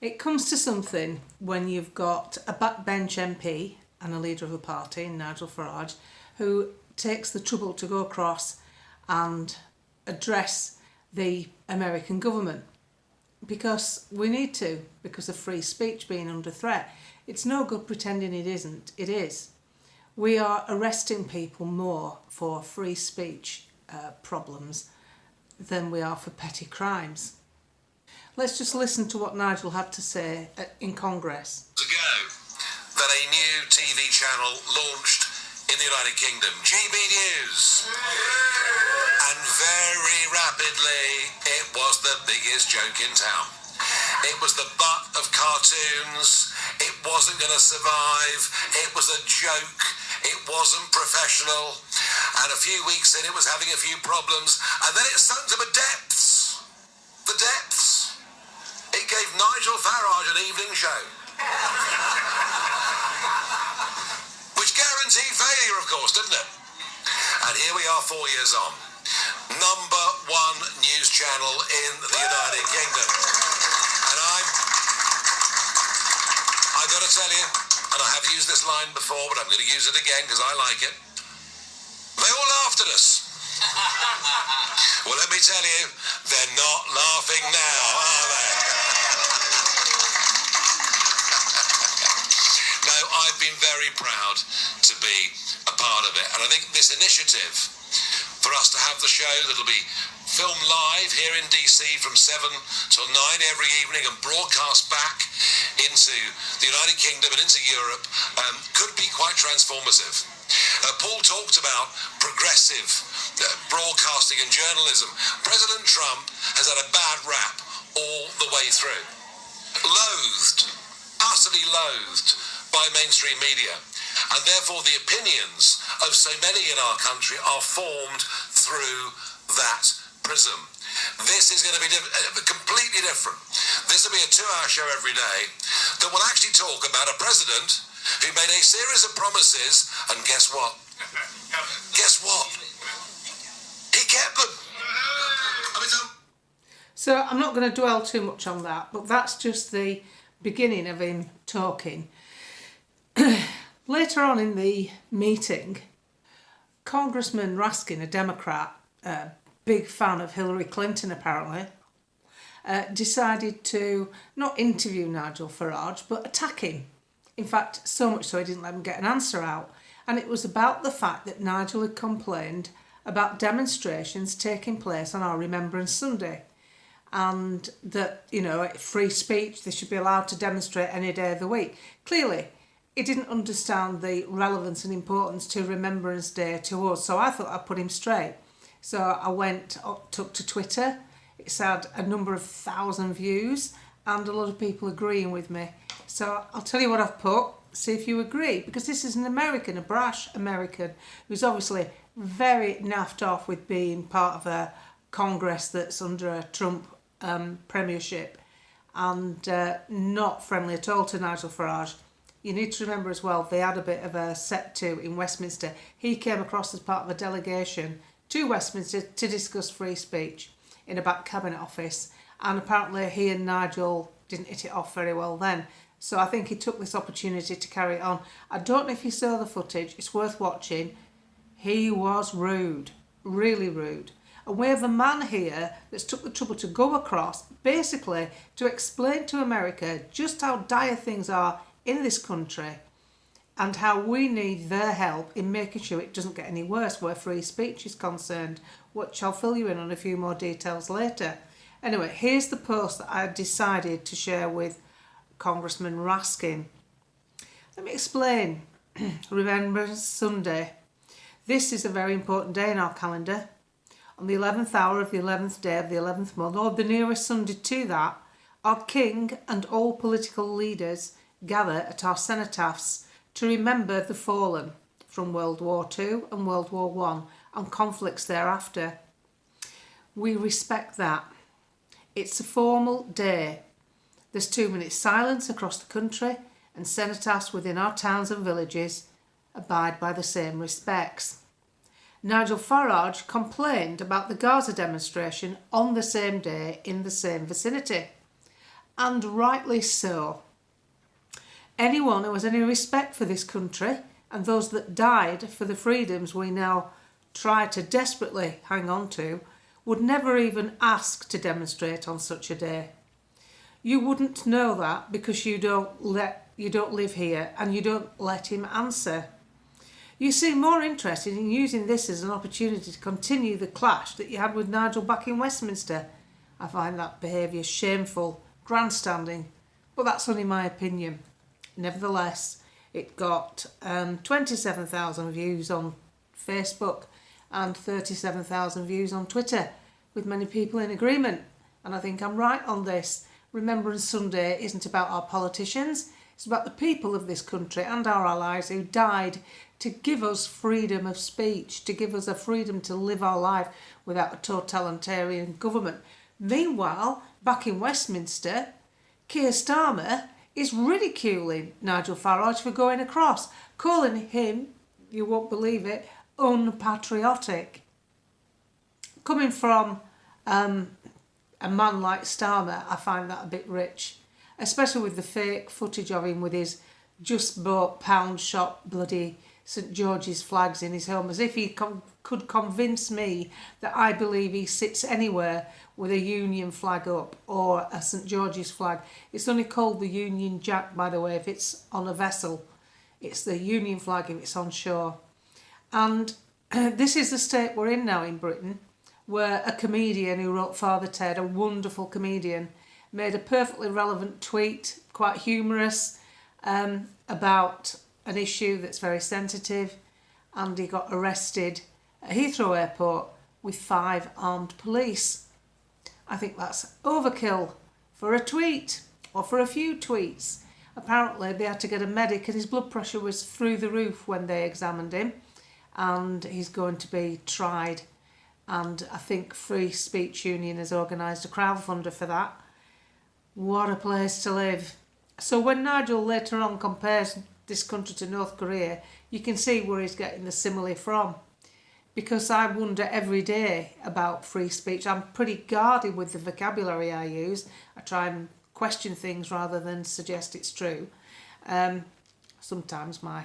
It comes to something when you've got a backbench MP and a leader of the party, Nigel Farage, who takes the trouble to go across and address the American government, because we need to, because of free speech being under threat. It's no good pretending it isn't. It is. We are arresting people more for free speech problems than we are for petty crimes. Let's just listen to what Nigel had to say in Congress. Ago, that a new TV channel launched in the United Kingdom, GB News. And very rapidly, it was the biggest joke in town. It was the butt of cartoons. It wasn't going to survive. It was a joke. It wasn't professional. And a few weeks in, it was having a few problems. And then it sunk to the depths. The depths. It gave Nigel Farage an evening show. Which guaranteed failure, of course, didn't it? And here we are 4 years on. Number one news channel in the United Kingdom. And I've got to tell you, and I have used this line before, but I'm going to use it again because I like it. They all laughed at us. Well, let me tell you, they're not laughing now, are they? No, I've been very proud to be a part of it. And I think this initiative for us to have the show that'll be filmed live here in DC from 7 till 9 every evening and broadcast back into the United Kingdom and into Europe could be quite transformative. Paul talked about progressive broadcasting and journalism. President Trump has had a bad rap all the way through. Loathed, utterly loathed by mainstream media. And therefore the opinions of so many in our country are formed through that prism. This is going to be completely different. This will be a 2-hour show every day that will actually talk about a president who made a series of promises, and guess what? Guess what? He kept them. So I'm not going to dwell too much on that, but that's just the beginning of him talking. Later on in the meeting, Congressman Raskin, a Democrat, a big fan of Hillary Clinton apparently, decided to not interview Nigel Farage but attack him. In fact, so much so he didn't let him get an answer out. And it was about the fact that Nigel had complained about demonstrations taking place on our Remembrance Sunday. And that, you know, free speech, they should be allowed to demonstrate any day of the week. Clearly, he didn't understand the relevance and importance to Remembrance Day to us. So I thought I'd put him straight. So I took to Twitter. It's had a number of thousand views and a lot of people agreeing with me. So I'll tell you what I've put, see if you agree, because this is an American, a brash American, who's obviously very naffed off with being part of a Congress that's under a Trump premiership and not friendly at all to Nigel Farage. You need to remember as well, they had a bit of a set to in Westminster. He came across as part of a delegation to Westminster to discuss free speech in a back cabinet office, and apparently he and Nigel didn't hit it off very well then. So I think he took this opportunity to carry it on. I don't know if you saw the footage, it's worth watching. He was rude, really rude. And we have a man here that's took the trouble to go across, basically to explain to America just how dire things are in this country and how we need their help in making sure it doesn't get any worse where free speech is concerned, which I'll fill you in on a few more details later. Anyway, here's the post that I decided to share with Congressman Raskin. Let me explain. Remembrance Sunday. This is a very important day in our calendar. On the 11th hour of the 11th day of the 11th month, or the nearest Sunday to that, our King and all political leaders gather at our cenotaphs to remember the fallen from World War II and World War I and conflicts thereafter. We respect that. It's a formal day. There's 2 minutes silence across the country and cenotaphs within our towns and villages abide by the same respects. Nigel Farage complained about the Gaza demonstration on the same day in the same vicinity. and rightly so. Anyone who has any respect for this country and those that died for the freedoms we now try to desperately hang on to would never even ask to demonstrate on such a day. You wouldn't know that because you don't live here and you don't let him answer. You seem more interested in using this as an opportunity to continue the clash that you had with Nigel back in Westminster. I find that behaviour shameful, grandstanding, but that's only my opinion. Nevertheless, it got 27,000 views on Facebook and 37,000 views on Twitter, with many people in agreement. And I think I'm right on this. Remembrance Sunday isn't about our politicians, it's about the people of this country and our allies who died to give us freedom of speech, to give us a freedom to live our life without a totalitarian government. Meanwhile, back in Westminster, Keir Starmer is ridiculing Nigel Farage for going across, calling him, you won't believe it, unpatriotic. Coming from a man like Starmer, I find that a bit rich, especially with the fake footage of him with his just bought pound shop bloody St George's flags in his home, as if he could convince me that I believe he sits anywhere with a Union flag up or a St George's flag. It's only called the Union Jack, by the way, if it's on a vessel. It's the Union flag if it's on shore. And this is the state we're in now in Britain, where a comedian who wrote Father Ted, a wonderful comedian, made a perfectly relevant tweet, quite humorous, about an issue that's very sensitive, and he got arrested at Heathrow Airport with 5 armed police. I think that's overkill for a tweet or for a few tweets. Apparently they had to get a medic and his blood pressure was through the roof when they examined him, and he's going to be tried. And I think Free Speech Union has organised a crowdfunder for that. What a place to live. So when Nigel later on compares this country to North Korea, you can see where he's getting the simile from. Because I wonder every day about free speech. I'm pretty guarded with the vocabulary I use. I try and question things rather than suggest it's true. Sometimes my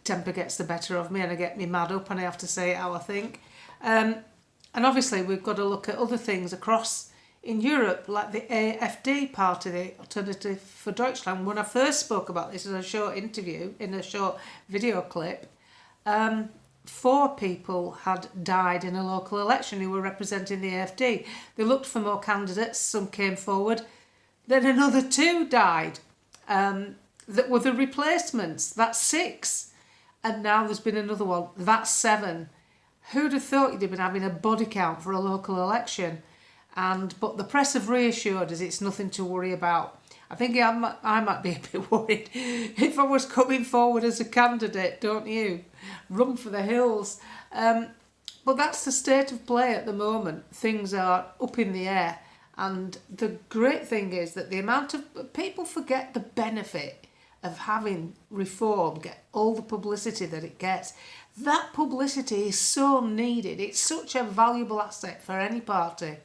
temper gets the better of me and I get me mad up and I have to say it how I think. And obviously we've got to look at other things across in Europe, like the AfD party, the Alternative for Deutschland. When I first spoke about this in a short interview, in a short video clip, 4 people had died in a local election who were representing the AfD. They looked for more candidates, some came forward, then another 2 died that were the replacements. That's 6. And now there's been another one, that's 7. Who'd have thought you'd have been having a body count for a local election? But the press have reassured us it's nothing to worry about. I think I might be a bit worried if I was coming forward as a candidate, don't you? Run for the hills. But that's the state of play at the moment. Things are up in the air. And the great thing is that the amount of people forget the benefit of having reform, get all the publicity that it gets. That publicity is so needed. It's such a valuable asset for any party.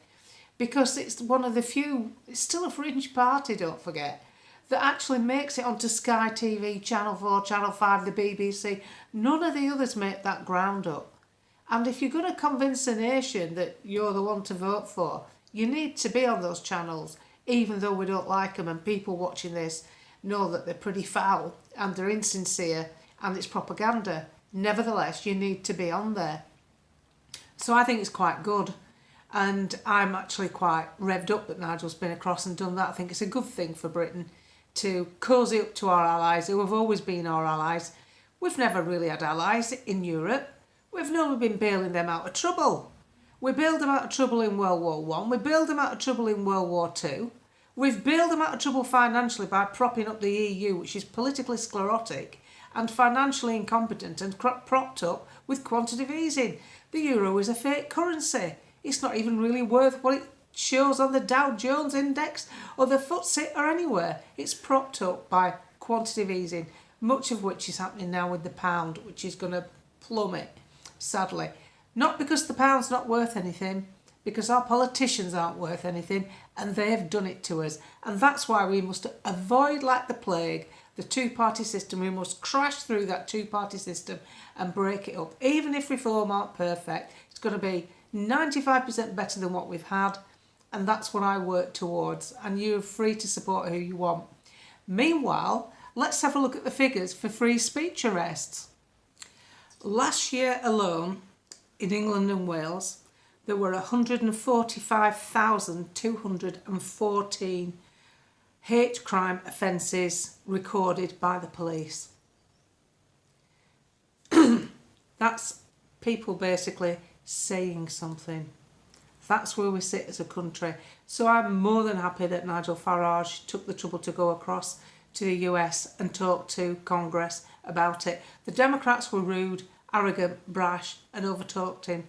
Because it's one of the few, it's still a fringe party, don't forget, that actually makes it onto Sky TV, Channel 4, Channel 5, the BBC. None of the others make that ground up. And if you're going to convince a nation that you're the one to vote for, you need to be on those channels, even though we don't like them, and people watching this know that they're pretty foul and they're insincere and it's propaganda. Nevertheless, you need to be on there. So I think it's quite good. And I'm actually quite revved up that Nigel's been across and done that. I think it's a good thing for Britain to cosy up to our allies, who have always been our allies. We've never really had allies in Europe. We've never been bailing them out of trouble. We bailed them out of trouble in World War One. We bailed them out of trouble in World War Two. We've bailed them out of trouble financially by propping up the EU, which is politically sclerotic and financially incompetent and propped up with quantitative easing. The euro is a fake currency. It's not even really worth what it shows on the Dow Jones index or the FTSE or anywhere. It's propped up by quantitative easing, much of which is happening now with the pound, which is going to plummet, sadly. Not because the pound's not worth anything, because our politicians aren't worth anything, and they've done it to us. And that's why we must avoid, like the plague, the two-party system. We must crash through that two-party system and break it up. Even if reform aren't perfect, it's going to be 95% better than what we've had, and that's what I work towards, and you're free to support who you want. Meanwhile, let's have a look at the figures for free speech arrests. Last year alone, in England and Wales, there were 145,214 hate crime offences recorded by the police. That's people basically saying something. That's where we sit as a country. So I'm more than happy that Nigel Farage took the trouble to go across to the US and talk to Congress about it. The Democrats were rude, arrogant, brash and overtalked him.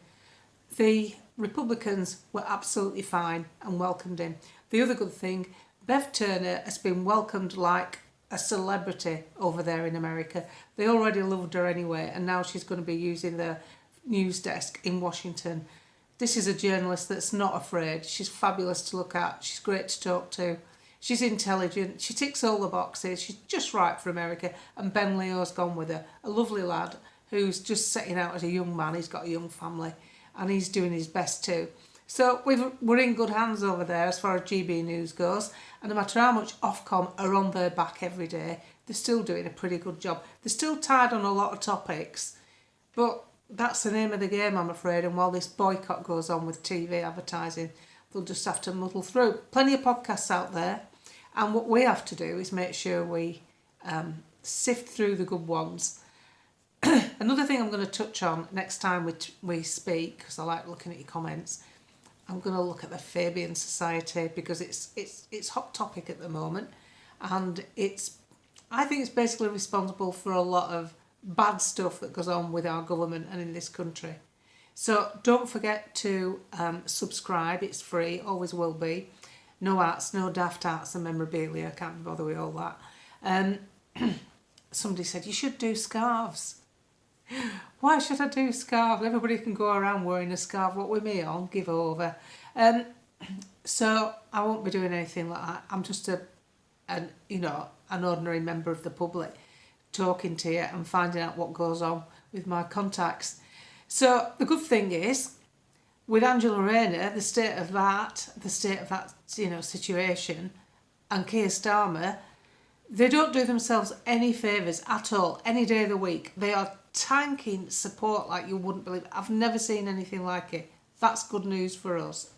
The Republicans were absolutely fine and welcomed him. The other good thing, Bev Turner has been welcomed like a celebrity over there in America. They already loved her anyway, and now she's going to be using the news desk in Washington. This is a journalist that's not afraid. She's fabulous to look at. She's great to talk to. She's intelligent. She ticks all the boxes. She's just right for America. And Ben Leo's gone with her. A lovely lad who's just setting out as a young man. He's got a young family and he's doing his best too. So we're in good hands over there as far as GB News goes. And no matter how much Ofcom are on their back every day, they're still doing a pretty good job. They're still tied on a lot of topics, but that's the name of the game, I'm afraid. And while this boycott goes on with TV advertising, they'll just have to muddle through. Plenty of podcasts out there. And what we have to do is make sure we sift through the good ones. Another thing I'm going to touch on next time we speak, because I like looking at your comments, I'm going to look at the Fabian Society, because it's hot topic at the moment, and I think it's basically responsible for a lot of bad stuff that goes on with our government and in this country. So don't forget to subscribe. It's free, always will be. No arts, no daft arts and memorabilia. Can't be bothered with all that. Somebody said you should do scarves. Why should I do scarves? Everybody can go around wearing a scarf. What with me on? Give over. So I won't be doing anything like that. I'm just an ordinary member of the public, talking to you and finding out what goes on with my contacts. So the good thing is, with Angela Rayner, the state of that situation, and Keir Starmer, they don't do themselves any favours at all, any day of the week. They are tanking support like you wouldn't believe. I've never seen anything like it. That's good news for us.